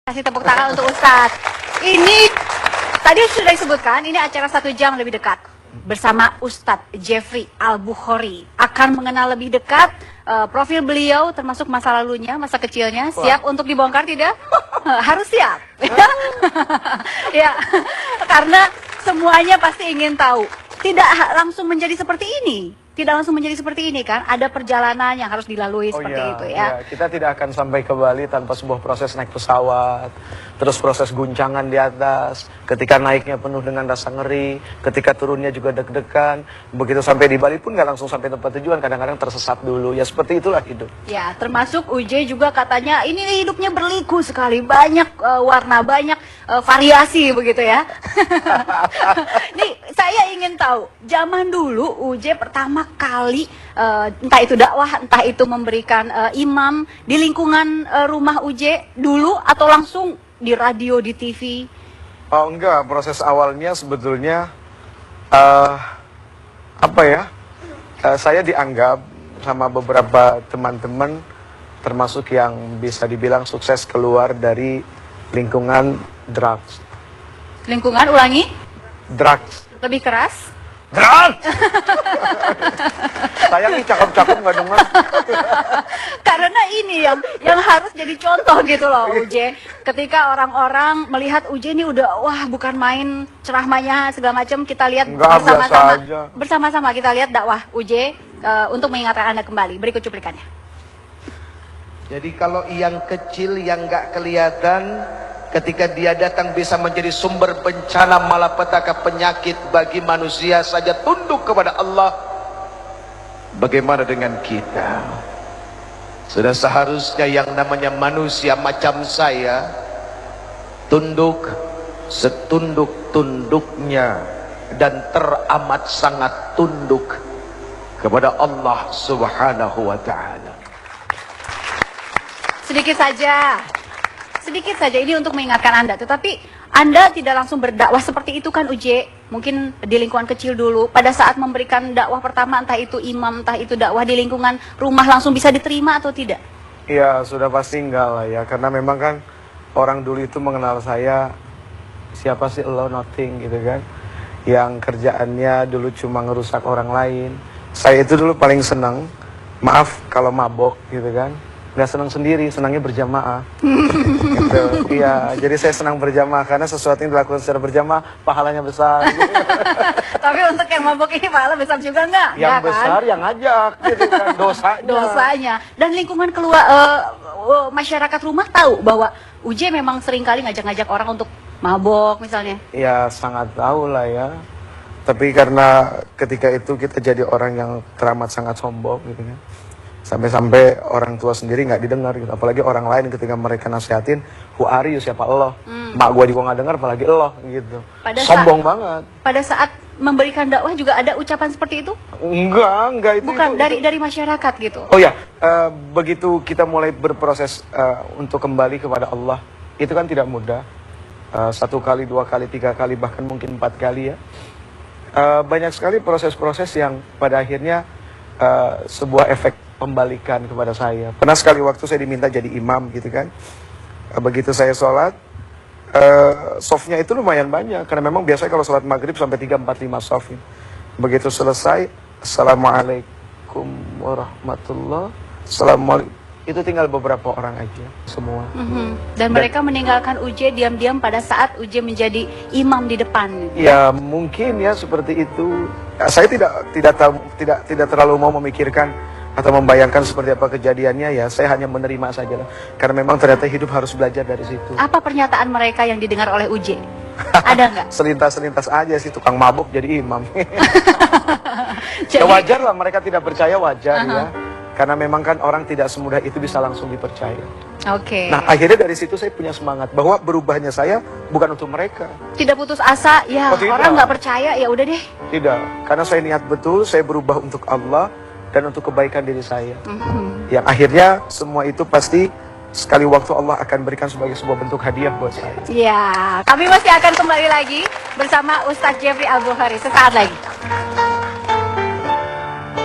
Kasih tepuk tangan untuk Ustadz. Ini tadi sudah disebutkan, ini acara 1 jam lebih dekat bersama Ustadz Jeffrey Al-Bukhari. Akan mengenal lebih dekat profil beliau, termasuk masa lalunya, masa kecilnya. Siap untuk dibongkar tidak? Harus siap. Ya, karena semuanya pasti ingin tahu. Tidak langsung menjadi seperti ini. Tidak langsung menjadi seperti ini kan, ada perjalanan yang harus dilalui seperti itu ya. Kita tidak akan sampai ke Bali tanpa sebuah proses naik pesawat, terus proses guncangan di atas, ketika naiknya penuh dengan rasa ngeri, ketika turunnya juga deg-degan, begitu sampai di Bali pun nggak langsung sampai tempat tujuan, kadang-kadang tersesat dulu, ya seperti itulah hidup. Ya, termasuk UJ juga katanya ini hidupnya berliku sekali, banyak warna, banyak variasi begitu ya. Nih, saya ingin tahu, zaman dulu UJ pertama kali entah itu dakwah, entah itu memberikan imam di lingkungan rumah UJ dulu atau langsung di radio, di TV? Oh enggak, proses awalnya sebetulnya saya dianggap sama beberapa teman-teman termasuk yang bisa dibilang sukses keluar dari lingkungan drugs. Lingkungan, ulangi? Drugs. Lebih keras? Drugs! Saya nih cakep-cakep nggak dengar. Karena ini yang harus jadi contoh gitu loh UJ. Ketika orang-orang melihat UJ ini udah wah bukan main ceramahnya segala macam, kita lihat bersama-sama kita lihat dakwah UJ untuk mengingatkan Anda kembali. Berikut cuplikannya. Jadi kalau yang kecil yang nggak kelihatan, ketika dia datang bisa menjadi sumber bencana malapetaka penyakit bagi manusia saja tunduk kepada Allah. Bagaimana dengan kita? Sudah seharusnya yang namanya manusia macam saya tunduk setunduk-tunduknya dan teramat sangat tunduk kepada Allah Subhanahu wa ta'ala. Sedikit saja ini untuk mengingatkan Anda, tetapi Anda tidak langsung berdakwah seperti itu kan UJ? Mungkin di lingkungan kecil dulu, pada saat memberikan dakwah pertama, entah itu imam, entah itu dakwah di lingkungan rumah, langsung bisa diterima atau tidak? Iya, sudah pasti enggak lah ya, karena memang kan orang dulu itu mengenal saya, siapa sih lo, nothing gitu kan, yang kerjaannya dulu cuma ngerusak orang lain. Saya itu dulu paling senang, maaf kalau mabok gitu kan, nggak senang sendiri, senangnya berjamaah. Gitu. Iya, jadi saya senang berjamaah karena sesuatu yang dilakukan secara berjamaah pahalanya besar. Gitu. Tapi untuk yang mabok ini pahala besar juga nggak? Yang ya, besar kan? yang ngajak, gitu kan, dosanya. Dan lingkungan keluar masyarakat rumah tahu bahwa UJ memang sering kali ngajak-ngajak orang untuk mabok misalnya. Iya, sangat tahu lah ya. Tapi karena ketika itu kita jadi orang yang teramat sangat sombong gitu kan. Sampai-sampai orang tua sendiri nggak didengar gitu. Apalagi orang lain ketika mereka nasihatin, who are you, siapa Allah? Mak gua juga nggak dengar, apalagi Allah gitu. Sombong banget. Pada saat memberikan dakwah juga ada ucapan seperti itu? Enggak itu. Bukan dari masyarakat gitu. Oh ya, begitu kita mulai berproses untuk kembali kepada Allah, itu kan tidak mudah. 1 kali, 2 kali, 3 kali, bahkan mungkin 4 kali ya. Banyak sekali proses-proses yang pada akhirnya sebuah efek pembalikan kepada saya. Pernah sekali waktu saya diminta jadi imam gitu kan. Begitu saya sholat, softnya itu lumayan banyak. Karena memang biasanya kalau sholat maghrib sampai 3, 4, 5 soft. Begitu selesai, Assalamualaikum warahmatullah. Assalamualaikum. Itu tinggal beberapa orang aja semua. Dan mereka meninggalkan UJ diam-diam pada saat UJ menjadi imam di depan. Ya mungkin ya seperti itu. Saya tidak terlalu mau memikirkan atau membayangkan seperti apa kejadiannya ya. Saya hanya menerima saja lah. Karena memang ternyata hidup harus belajar dari situ. Apa pernyataan mereka yang didengar oleh UJ? Ada nggak? Selintas-selintas aja sih, tukang mabuk jadi imam. Ya wajar lah, mereka tidak percaya, wajar ya. Karena memang kan orang tidak semudah itu bisa langsung dipercaya. Oke. Nah akhirnya dari situ saya punya semangat bahwa berubahnya saya bukan untuk mereka. Tidak putus asa, ya orang nggak percaya, ya udah deh. Tidak, karena saya niat betul, saya berubah untuk Allah dan untuk kebaikan diri saya. Yang akhirnya semua itu pasti sekali waktu Allah akan berikan sebagai sebuah bentuk hadiah buat saya. Ya, kami masih akan kembali lagi bersama Ustadz Jeffrey Al-Bukhari sesaat lagi.